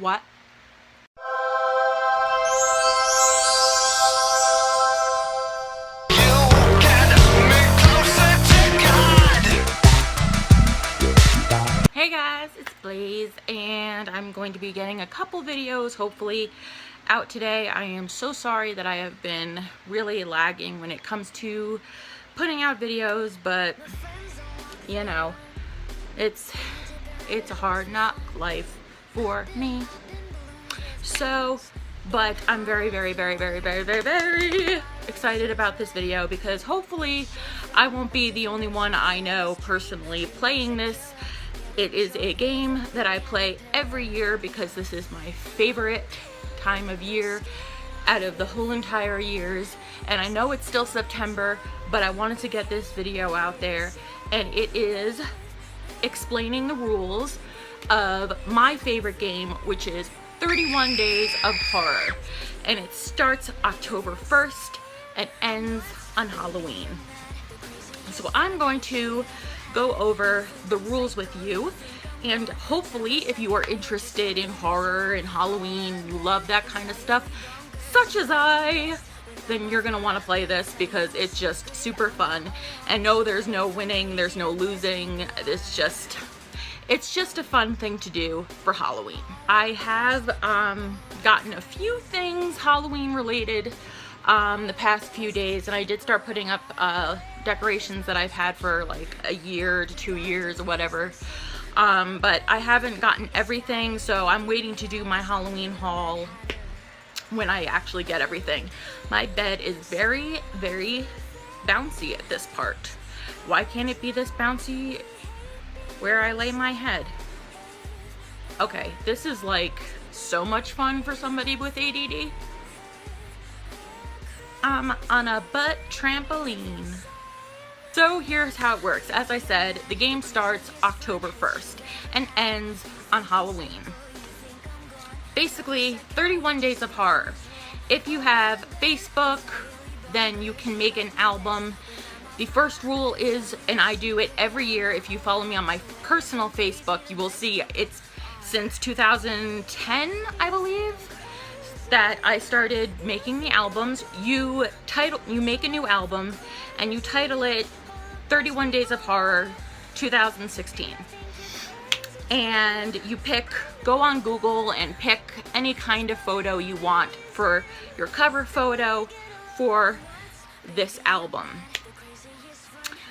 What? Hey guys, it's Blaize, and I'm going to be getting a couple videos hopefully out today. I am so sorry that I have been really lagging when it comes to putting out videos, but you know, it's a hard knock life for me. So, but I'm very excited about this video because hopefully I won't be the only one I know personally playing this. It is a game that I play every year because this is my favorite time of year out of the whole entire years. And I know it's still September, but I wanted to get this video out there, and it is explaining the rules of my favorite game, which is 31 Days of Horror. And it starts October 1st and ends on Halloween. So I'm going to go over the rules with you, and hopefully if you are interested in horror and Halloween, you love that kind of stuff such as I, then you're gonna want to play this because it's just super fun. And no, there's no winning, there's no losing. It's just a fun thing to do for Halloween. I have gotten a few things Halloween related the past few days, and I did start putting up decorations that I've had for like a year to 2 years or whatever, but I haven't gotten everything, so I'm waiting to do my Halloween haul when I actually get everything. My bed is very bouncy at this part. Why can't it be this bouncy where I lay my head? Okay, this is like so much fun for somebody with ADD. I'm on a butt trampoline. So here's how it works. As I said, the game starts October 1st and ends on Halloween. Basically, 31 Days of Horror. If you have Facebook, then you can make an album. The first rule is, and I do it every year, if you follow me on my personal Facebook, you will see it's since 2010, I believe, that I started making the albums. You make a new album and you title it 31 Days of Horror 2016. And you go on Google and pick any kind of photo you want for your cover photo for this album.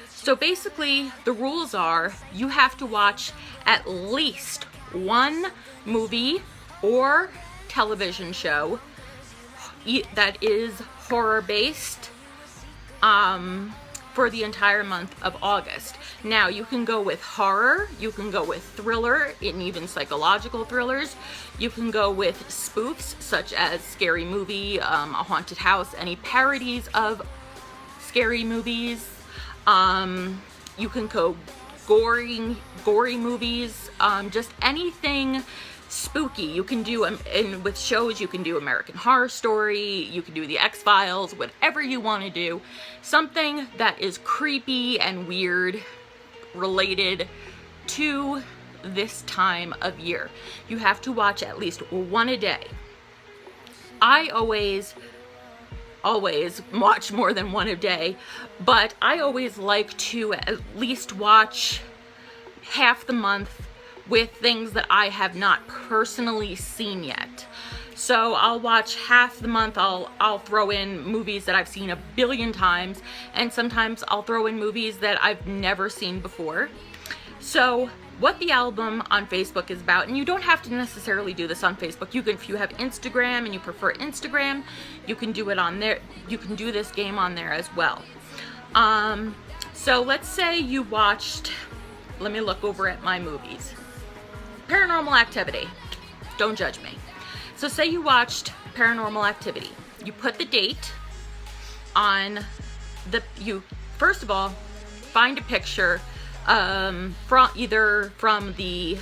So basically the rules are you have to watch at least one movie or television show that is horror based for the entire month of August. Now you can go with horror, you can go with thriller, and even psychological thrillers. You can go with spoofs such as Scary Movie, A Haunted House, any parodies of scary movies. You can go gory movies, just anything spooky. You can do, and with shows you can do American Horror Story, you can do the X-Files, whatever you want to do. Something that is creepy and weird related to this time of year. You have to watch at least one a day. I always watch more than one a day, but I always like to at least watch half the month with things that I have not personally seen yet. So I'll watch half the month, I'll throw in movies that I've seen a billion times, and sometimes I'll throw in movies that I've never seen before. So what the album on Facebook is about, and you don't have to necessarily do this on Facebook. You can, if you have Instagram and you prefer Instagram, you can do it on there. You can do this game on there as well. So let's say you watched, let me look over at my movies. Paranormal Activity. Don't judge me. So say you watched Paranormal Activity. You put the date on you first of all find a picture from either from the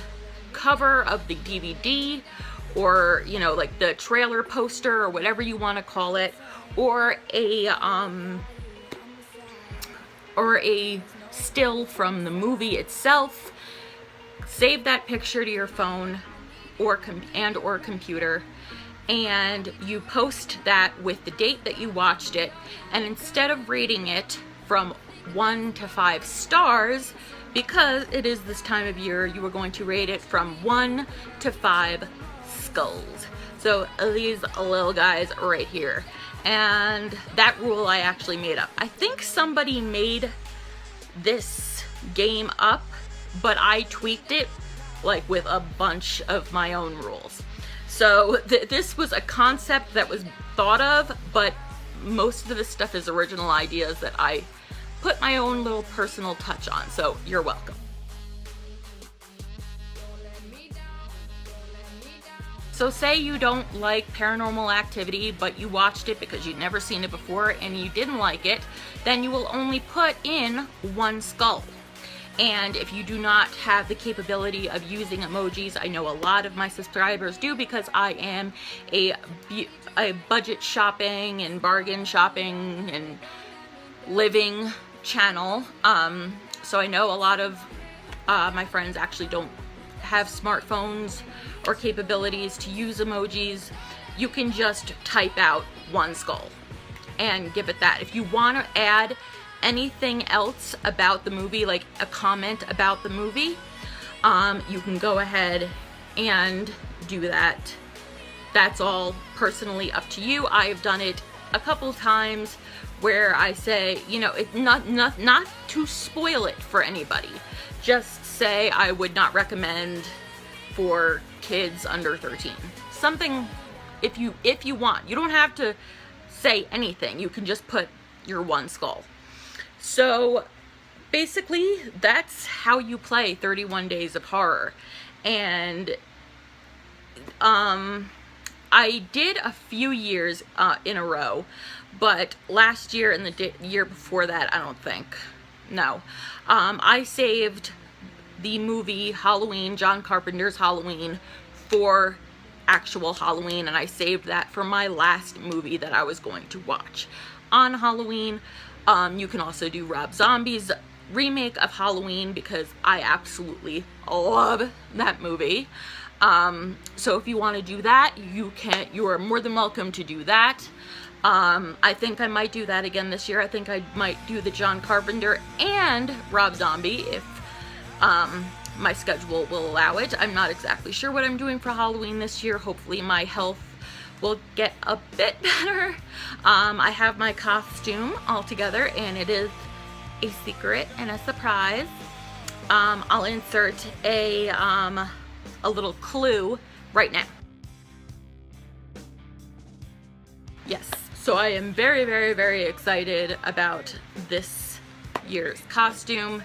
cover of the DVD, or you know, like the trailer poster or whatever you want to call it, or a still from the movie itself. Save that picture to your phone or computer, and you post that with the date that you watched it, and instead of rating it from 1 to 5 stars, because it is this time of year, you are going to rate it from 1 to 5 skulls. So these little guys right here. And that rule I actually made up. I think somebody made this game up, but I tweaked it like with a bunch of my own rules. So this was a concept that was thought of, but most of the stuff is original ideas that I put my own little personal touch on. So you're welcome. So say you don't like Paranormal Activity, but you watched it because you'd never seen it before and you didn't like it, then you will only put in 1 skull. And if you do not have the capability of using emojis, I know a lot of my subscribers do because I am a budget shopping and bargain shopping and living channel. So I know a lot of my friends actually don't have smartphones or capabilities to use emojis. You can just type out 1 skull and give it that. If you want to add anything else about the movie, like a comment about the movie, you can go ahead and do that. That's all personally up to you. I've done it a couple times where I say, you know, not to spoil it for anybody. Just say I would not recommend for kids under 13. Something, if you want. You don't have to say anything. You can just put your 1 skull. So basically that's how you play 31 Days of Horror. And I did a few years in a row, but last year and the year before that, I don't think. No. I saved the movie Halloween, John Carpenter's Halloween, for actual Halloween, and I saved that for my last movie that I was going to watch on Halloween. You can also do Rob Zombie's remake of Halloween because I absolutely love that movie. So if you want to do that, you are more than welcome to do that. I think I might do that again this year. I think I might do the John Carpenter and Rob Zombie if my schedule will allow it. I'm not exactly sure what I'm doing for Halloween this year. Hopefully my health will get a bit better. I have my costume all together and it is a secret and a surprise. I'll insert a little clue right now. Yes, so I am very, very, very excited about this year's costume,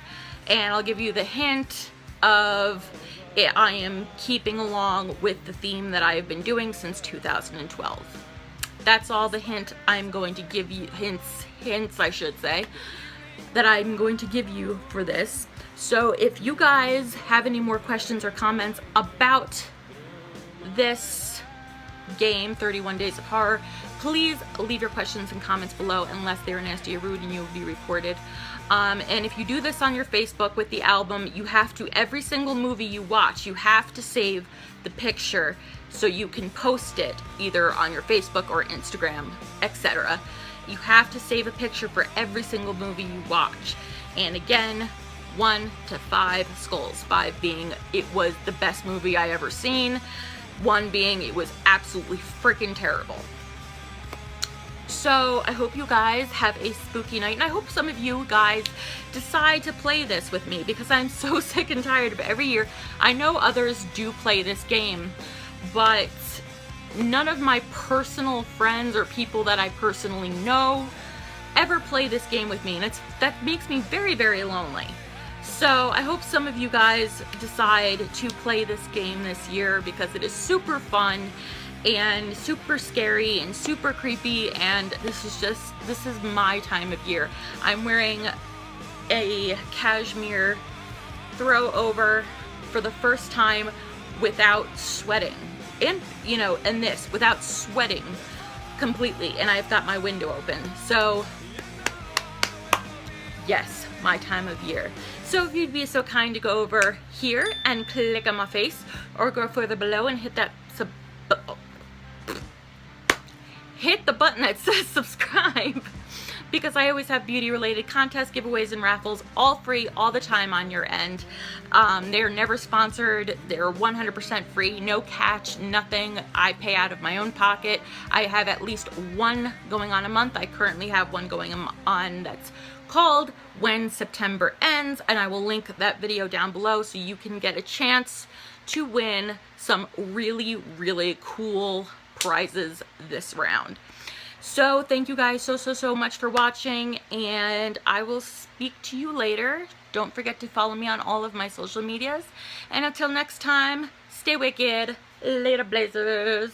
and I'll give you the hint of it. I am keeping along with the theme that I have been doing since 2012. That's all the hint I'm going to give you, hints I should say, that I'm going to give you for this. So if you guys have any more questions or comments about this game, 31 Days of Horror, please leave your questions and comments below, unless they're nasty or rude and you will be reported. And if you do this on your Facebook with the album, you have to, every single movie you watch, you have to save the picture so you can post it either on your Facebook or Instagram, etc. You have to save a picture for every single movie you watch. And again, 1 to 5 skulls. 5 being it was the best movie I ever seen. 1 being it was absolutely freaking terrible. So I hope you guys have a spooky night, and I hope some of you guys decide to play this with me, because I'm so sick and tired of every year. I know others do play this game, but none of my personal friends or people that I personally know ever play this game with me, and that makes me very, very lonely. So I hope some of you guys decide to play this game this year, because it is super fun and super scary and super creepy, and this is my time of year. I'm wearing a cashmere throw over for the first time without sweating, and this without sweating completely, and I've got my window open. So Yes, my time of year. So if you'd be so kind to go over here and click on my face, or go further below and hit that hit the button that says subscribe, because I always have beauty related contests, giveaways, and raffles, all free all the time on your end. They're never sponsored. They're 100% free, no catch, nothing. I pay out of my own pocket. I have at least one going on a month. I currently have one going on that's called When September Ends, and I will link that video down below so you can get a chance to win some really, really cool prizes this round. So thank you guys so much for watching, and I will speak to you later. Don't forget to follow me on all of my social medias, and until next time, stay wicked. Later, Blazers.